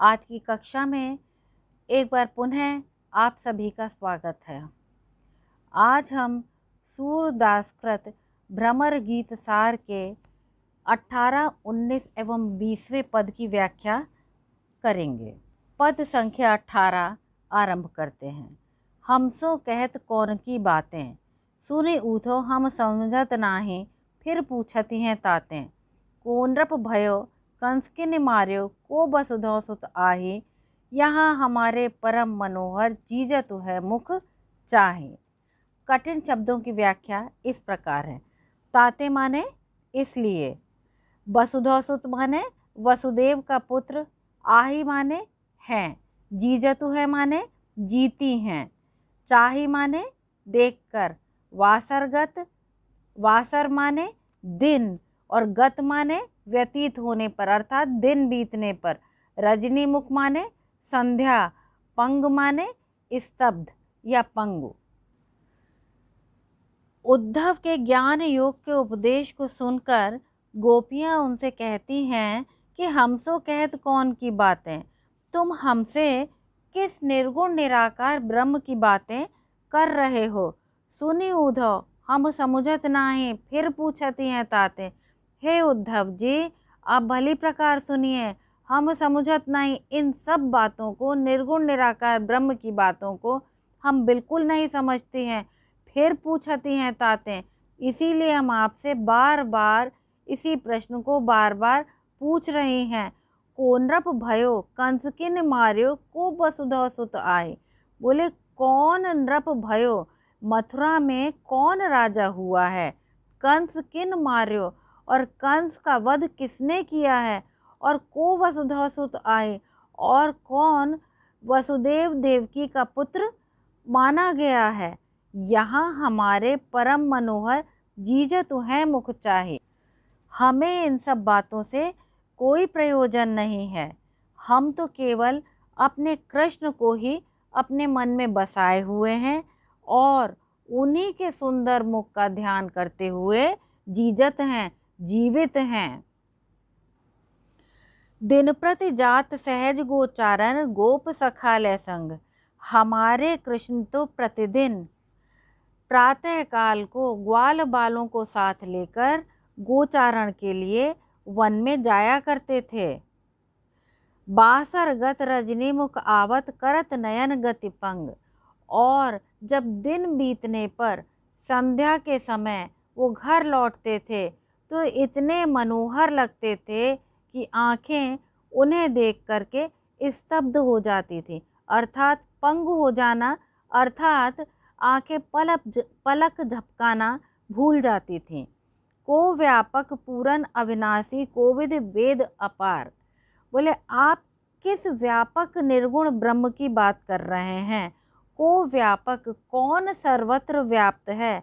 आज की कक्षा में एक बार पुनः आप सभी का स्वागत है। आज हम सूरदासकृत भ्रमर गीत सार के 18, 19 एवं 20वें पद की व्याख्या करेंगे। पद संख्या 18 आरंभ करते हैं। हमसो कहत कौन की बातें, सुने ऊथो हम समझत नाही, फिर पूछती हैं तातें। कोनरप भयो कंस किन मार्यो, को वसुधौ सुत आही, यहाँ हमारे परम मनोहर जीजत है मुख चाहे। कठिन शब्दों की व्याख्या इस प्रकार है। ताते माने इसलिए, वसुधौ सुत माने वसुदेव का पुत्र, आही माने हैं, जीजतु है माने जीती हैं, चाही माने देखकर, वासरगत वासर माने दिन और गत माने व्यतीत होने पर अर्थात दिन बीतने पर, रजनी मुख माने संध्या, पंग माने स्तब्ध या पंगु। उद्धव के ज्ञान योग के उपदेश को सुनकर गोपियां उनसे कहती हैं कि हमसो कहत कौन की बातें, तुम हमसे किस निर्गुण निराकार ब्रह्म की बातें कर रहे हो। सुनी उद्धव हम समझत नाही, फिर पूछती हैं ताते। हे उद्धव जी, आप भली प्रकार सुनिए, हम समझत नहीं, इन सब बातों को, निर्गुण निराकार ब्रह्म की बातों को हम बिल्कुल नहीं समझती हैं, फिर पूछती हैं ताते। इसीलिए हम आपसे बार बार इसी प्रश्न को बार बार पूछ रहे हैं। कोनरप भयो कंस किन मार्यो, को वसुधौ सुत आए। बोले कौन नृप भयो, मथुरा में कौन राजा हुआ है, कंस किन मार्यो और कंस का वध किसने किया है, और को वसुधौ सुत आए और कौन वसुदेव देवकी का पुत्र माना गया है। यहाँ हमारे परम मनोहर जीजतु हैं मुख चाहे। हमें इन सब बातों से कोई प्रयोजन नहीं है। हम तो केवल अपने कृष्ण को ही अपने मन में बसाए हुए हैं और उन्हीं के सुंदर मुख का ध्यान करते हुए जीजत हैं, जीवित हैं। दिन प्रति जात सहज गोचारण, गोप सखालय संग। हमारे कृष्ण तो प्रतिदिन प्रातः काल को ग्वाल बालों को साथ लेकर गोचारण के लिए वन में जाया करते थे। बासर गत रजनी मुख आवत, करत नयन गति पंग। और जब दिन बीतने पर संध्या के समय वो घर लौटते थे तो इतने मनोहर लगते थे कि आँखें उन्हें देख करके स्तब्ध हो जाती थी, अर्थात पंगु हो जाना, अर्थात आँखें पलक झपकाना भूल जाती थीं। को व्यापक पूरन अविनाशी, कोविद वेद अपार। बोले आप किस व्यापक निर्गुण ब्रह्म की बात कर रहे हैं। को व्यापक, कौन सर्वत्र व्याप्त है,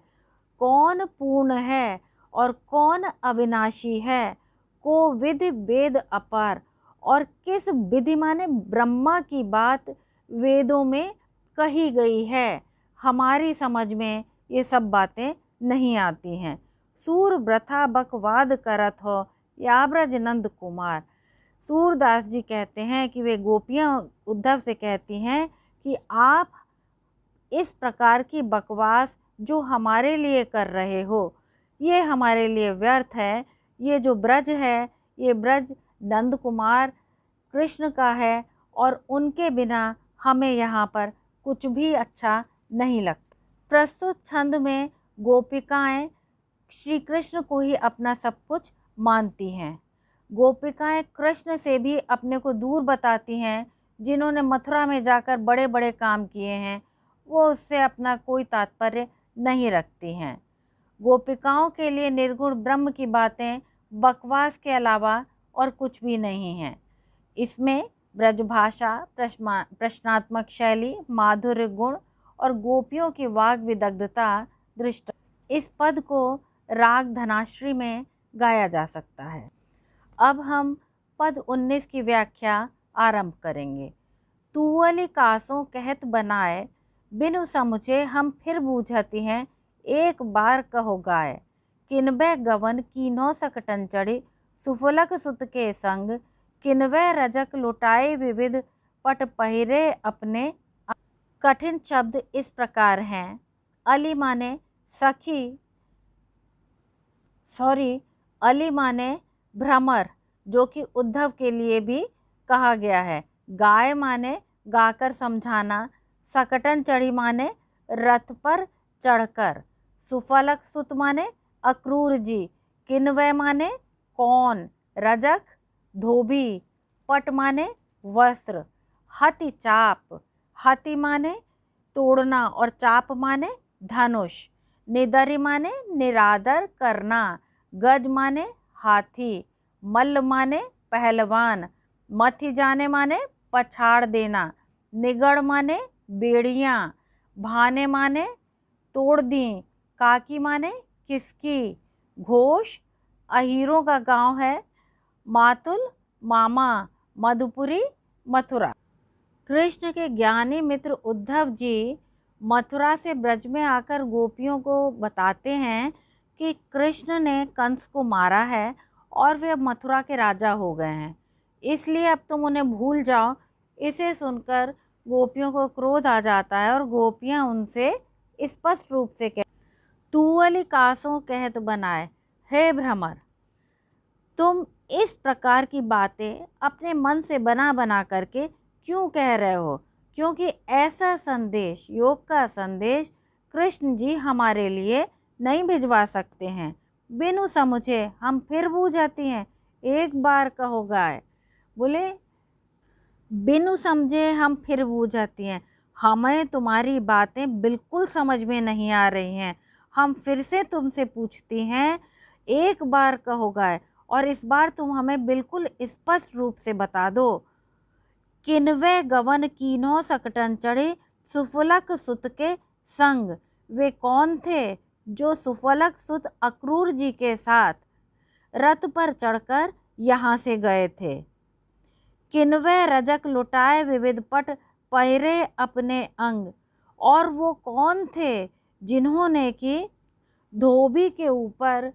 कौन पूर्ण है और कौन अविनाशी है। को विधि वेद अपार, और किस विधि माने ब्रह्मा की बात वेदों में कही गई है। हमारी समझ में ये सब बातें नहीं आती हैं। सूर व्रथा बकवाद करत हो, याब्रज नंद कुमार। सूरदास जी कहते हैं कि वे गोपियाँ उद्धव से कहती हैं कि आप इस प्रकार की बकवास जो हमारे लिए कर रहे हो, ये हमारे लिए व्यर्थ है। ये जो ब्रज है, ये ब्रज नंद कुमार कृष्ण का है और उनके बिना हमें यहाँ पर कुछ भी अच्छा नहीं लगता। प्रस्तुत छंद में गोपिकाएं श्री कृष्ण को ही अपना सब कुछ मानती हैं। गोपिकाएं कृष्ण से भी अपने को दूर बताती हैं। जिन्होंने मथुरा में जाकर बड़े बड़े काम किए हैं, वो उससे अपना कोई तात्पर्य नहीं रखती हैं। गोपिकाओं के लिए निर्गुण ब्रह्म की बातें बकवास के अलावा और कुछ भी नहीं हैं। इसमें ब्रजभाषा, प्रश्नात्मक शैली, माधुर्य गुण और गोपियों की वाग विदग्धता दृष्ट। इस पद को राग धनाश्री में गाया जा सकता है। अब हम पद 19 की व्याख्या आरंभ करेंगे। तुअलि कासों कहत बनाए, बिनु समुझे हम फिर बूझती हैं, एक बार कहो गाय। किनबे गवन कीन्हो सकटन चढ़ी, सुफलक सुत के संग, किन्वय रजक लुटाए विविध पट पहिरे अपने। कठिन शब्द इस प्रकार हैं। अली माने सखी, अली माने भ्रमर, जो कि उद्धव के लिए भी कहा गया है। गाय माने गाकर समझाना। सकटन चढ़ी माने रथ पर चढ़कर। सुफलक सुत माने अक्रूर जी। किन्वय माने कौन। रजक धोबी। पट माने वस्त्र। हति चाप, हति माने तोड़ना और चाप माने धनुष। निदरी माने निरादर करना। गज माने हाथी। मल्ल माने पहलवान। मथि जाने माने पछाड़ देना। निगड़ माने बेड़ियाँ। भाने माने तोड़ दी। काकी माने किसकी। घोष अहीरों का गांव है। मातुल मामा। मधुपुरी मथुरा। कृष्ण के ज्ञानी मित्र उद्धव जी मथुरा से ब्रज में आकर गोपियों को बताते हैं कि कृष्ण ने कंस को मारा है और वे अब मथुरा के राजा हो गए हैं, इसलिए अब तुम उन्हें भूल जाओ। इसे सुनकर गोपियों को क्रोध आ जाता है और गोपियां उनसे स्पष्ट रूप से कह, तू अली कासों कहत बनाए, हे भ्रमर, तुम इस प्रकार की बातें अपने मन से बना बना करके क्यों कह रहे हो? क्योंकि ऐसा संदेश, योग का संदेश कृष्ण जी हमारे लिए नहीं भिजवा सकते हैं। बिनु समझे हम फिर बूझ जाती हैं। एक बार कहो गाय, बोले बिनु समझे हम फिर बूझ जाती हैं। हमें तुम्हारी बातें बिल्कुल समझ में नहीं आ रही हैं। हम फिर से तुमसे पूछती हैं, एक बार कहो गाय, और इस बार तुम हमें बिल्कुल स्पष्ट रूप से बता दो। किन्वय गवन कीन्हो सकटन चढ़े सुफलक सुत के संग। वे कौन थे जो सुफलक सुत अक्रूर जी के साथ रथ पर चढ़कर यहाँ से गए थे? किन्वय रजक लुटाए विविध पट पहिरे अपने अंग। और वो कौन थे जिन्होंने कि धोबी के ऊपर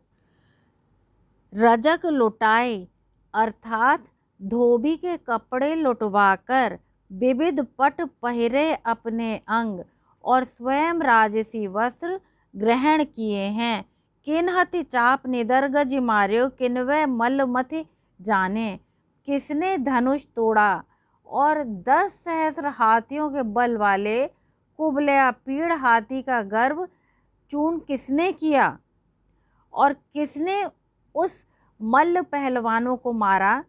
रजक लुटाए, अर्थात धोबी के कपड़े लुटवाकर विविध पट पहिरे अपने अंग और स्वयं राजसी वस्त्र ग्रहण किए हैं। किन्हति चाप निदर गज मार्यो, किन्वय मल्ल मथि जाने। किसने धनुष तोड़ा और 10 सहस्र हाथियों के बल वाले कुबलया पीड़ हाथी का गर्भ चूर्ण किसने किया? और किसने उस मल्ल पहलवानों को मारा?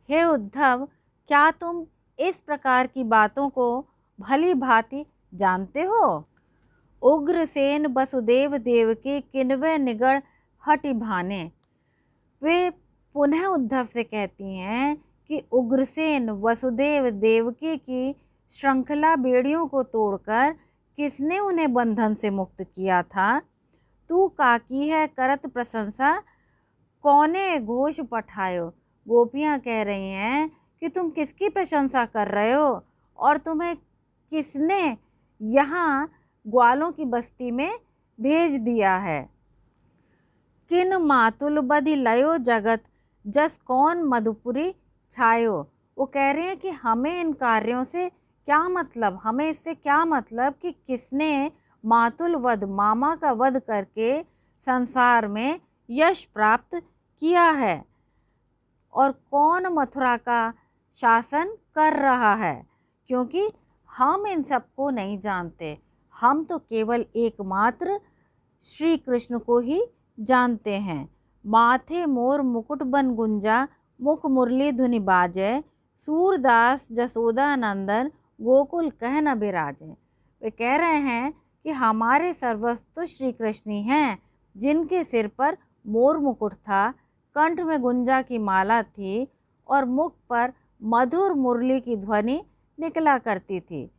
हे उद्धव, क्या तुम इस प्रकार की बातों को भली भांति जानते हो? उग्रसेन वसुदेव देवकी किन्वय निगड़ हटि भाने। वे पुनः उद्धव से कहती हैं कि उग्रसेन वसुदेव देवकी की श्रृंखला बेड़ियों को तोड़कर किसने उन्हें बंधन से मुक्त किया था? तू काकी है करत प्रशंसा, कौने घोष पठायो। गोपियाँ कह रही हैं कि तुम किसकी प्रशंसा कर रहे हो और तुम्हें किसने यहाँ ग्वालों की बस्ती में भेज दिया है? किन मातुल बधि लयो जगत, जस कौन मधुपुरी छायो। वो कह रहे हैं कि हमें इन कार्यों से क्या मतलब, हमें इससे क्या मतलब कि किसने मातुल वध, मामा का वध करके संसार में यश प्राप्त किया है और कौन मथुरा का शासन कर रहा है। क्योंकि हम इन सबको नहीं जानते, हम तो केवल एकमात्र श्री कृष्ण को ही जानते हैं। माथे मोर मुकुट बन गुंजा, मुख मुरली धुनि बाजय। सूरदास जसोदा नंदन, गोकुल कह न बिराजे। वे कह रहे हैं कि हमारे सर्वस्तु श्री कृष्ण ही हैं, जिनके सिर पर मोर मुकुट था, कंठ में गुंजा की माला थी और मुख पर मधुर मुरली की ध्वनि निकला करती थी।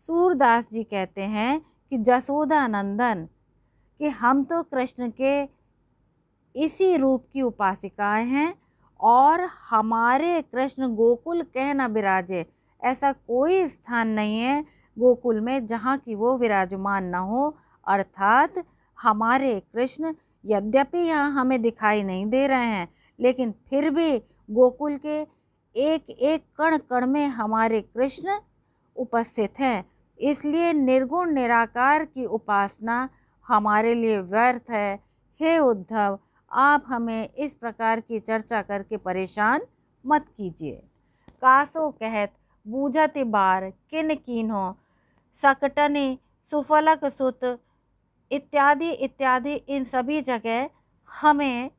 सूरदास जी कहते हैं कि जसोदा नंदन, कि हम तो कृष्ण के इसी रूप की उपासिकाएं हैं और हमारे कृष्ण गोकुल कह न बिराजे। ऐसा कोई स्थान नहीं है गोकुल में जहाँ की वो विराजमान न हो। अर्थात हमारे कृष्ण यद्यपि यहाँ हमें दिखाई नहीं दे रहे हैं, लेकिन फिर भी गोकुल के एक एक कण कण में हमारे कृष्ण उपस्थित हैं। इसलिए निर्गुण निराकार की उपासना हमारे लिए व्यर्थ है। हे उद्धव, आप हमें इस प्रकार की चर्चा करके परेशान मत कीजिए। कासो कहत बूझति बार किन कीन्हो, सकटनि सुफलक सुत इत्यादि इत्यादि। इन सभी जगह हमें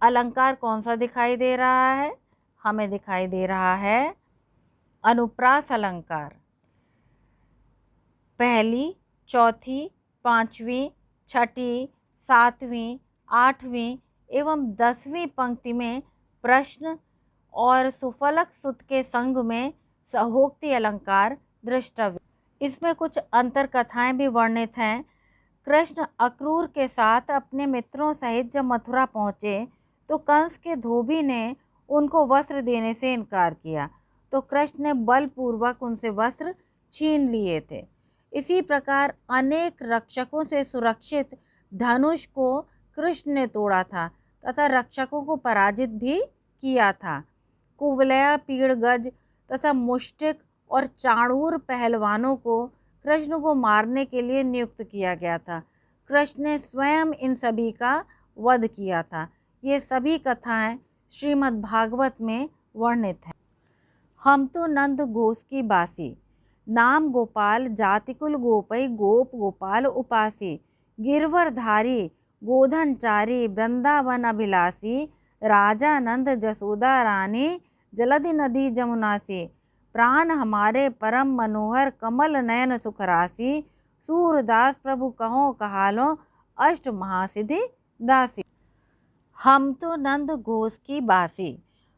अलंकार कौन सा दिखाई दे रहा है? हमें दिखाई दे रहा है अनुप्रास अलंकार। पहली, चौथी, पांचवी, छठी, सातवीं, आठवीं एवं 10वीं पंक्ति में प्रश्न और सुफलक सुत के संग में सहोक्ति अलंकार दृष्टव्य। इसमें कुछ अंतर कथाएं भी वर्णित हैं। कृष्ण अक्रूर के साथ अपने मित्रों सहित जब मथुरा पहुँचे तो कंस के धोबी ने उनको वस्त्र देने से इनकार किया, तो कृष्ण ने बलपूर्वक उनसे वस्त्र छीन लिए थे। इसी प्रकार अनेक रक्षकों से सुरक्षित धनुष को कृष्ण ने तोड़ा था तथा रक्षकों को पराजित भी किया था। कुवलया, पीड़ गज तथा मुष्टिक और चाणूर पहलवानों को कृष्ण को मारने के लिए नियुक्त किया गया था। कृष्ण ने स्वयं इन सभी का वध किया था। ये सभी कथाएं श्रीमद् भागवत में वर्णित हैं। हम तो नंद घोष की बासी, नाम गोपाल जातिकुल गोपई गोप गोपाल उपासी, गिरवरधारी गोधनचारी वृंदावन अभिलाषी, राजा नंद जसोदा रानी जलधि नदी जमुनासी, प्राण हमारे परम मनोहर कमल नयन सुखराशि, सूरदास प्रभु कहो कहालो अष्ट महासिद्धि दासी। हम तो नंद घोष की बासी।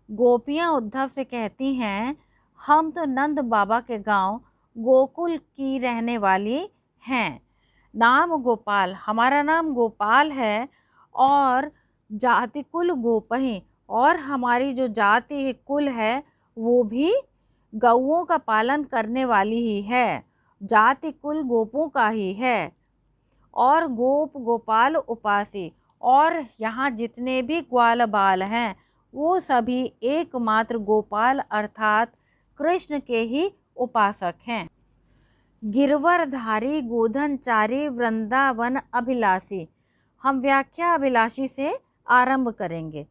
गोपियाँ उद्धव से कहती हैं, हम तो नंद बाबा के गांव गोकुल की रहने वाली हैं। नाम गोपाल, हमारा नाम गोपाल है और जाति कुल गोपही, और हमारी जो जाति है कुल है वो भी गौओं का पालन करने वाली ही है। जाति कुल गोपों का ही है और गोप गोपाल उपासी, और यहाँ जितने भी ग्वाल बाल हैं वो सभी एकमात्र गोपाल अर्थात कृष्ण के ही उपासक हैं। गिरवरधारी गोधनचारी वृंदावन अभिलाषी, हम व्याख्या अभिलाषी से आरंभ करेंगे।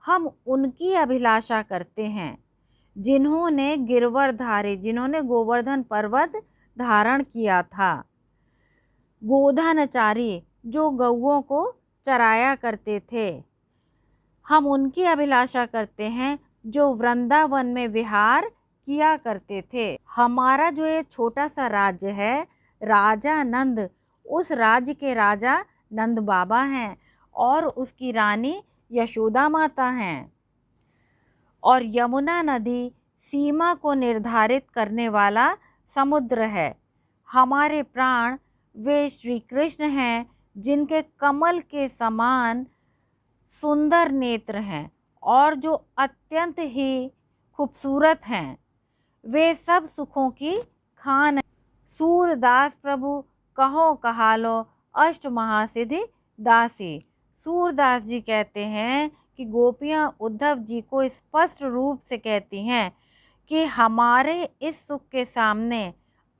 हम उनकी अभिलाषा करते हैं जिन्होंने गिरवरधारी, जिन्होंने गोवर्धन पर्वत धारण किया था। गोधनचारी, जो गौओं को चराया करते थे। हम उनकी अभिलाषा करते हैं जो वृंदावन में विहार किया करते थे। हमारा जो ये छोटा सा राज्य है, राजा नंद, उस राज्य के राजा नंद बाबा हैं और उसकी रानी यशोदा माता हैं। और यमुना नदी सीमा को निर्धारित करने वाला समुद्र है। हमारे प्राण वे श्री कृष्ण हैं जिनके कमल के समान सुंदर नेत्र हैं और जो अत्यंत ही खूबसूरत हैं। वे सब सुखों की खान। सूरदास प्रभु कहो कहालो अष्ट महासिद्धि दासी। सूरदास जी कहते हैं कि गोपियाँ उद्धव जी को स्पष्ट रूप से कहती हैं कि हमारे इस सुख के सामने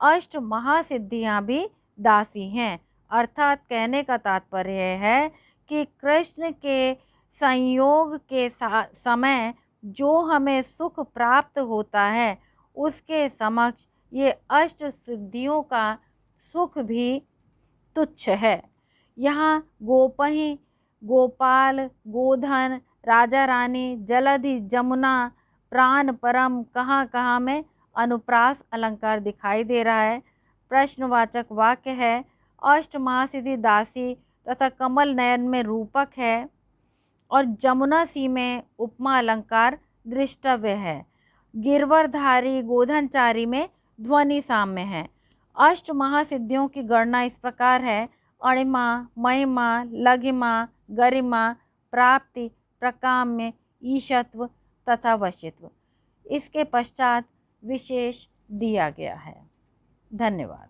अष्ट महासिद्धियाँ भी दासी हैं। अर्थात कहने का तात्पर्य है कि कृष्ण के संयोग के समय जो हमें सुख प्राप्त होता है उसके समक्ष ये अष्ट सिद्धियों का सुख भी तुच्छ है। यहाँ गोपही, गोपाल, गोधन, राजा रानी, जलधि, जमुना, प्राण, परम, कहाँ कहाँ में अनुप्रास अलंकार दिखाई दे रहा है। प्रश्नवाचक वाक्य है। अष्ट महासिद्धि दासी तथा कमल नयन में रूपक है और जमुना सी में उपमा अलंकार दृष्टव्य है। गिरवरधारी गोधनचारी में ध्वनि साम्य है। अष्ट महासिद्धियों की गणना इस प्रकार है: अणिमा, महिमा, लघिमा, गरिमा, प्राप्ति, प्रकाम्य, ईशत्व तथा वशित्व। इसके पश्चात विशेष दिया गया है। धन्यवाद।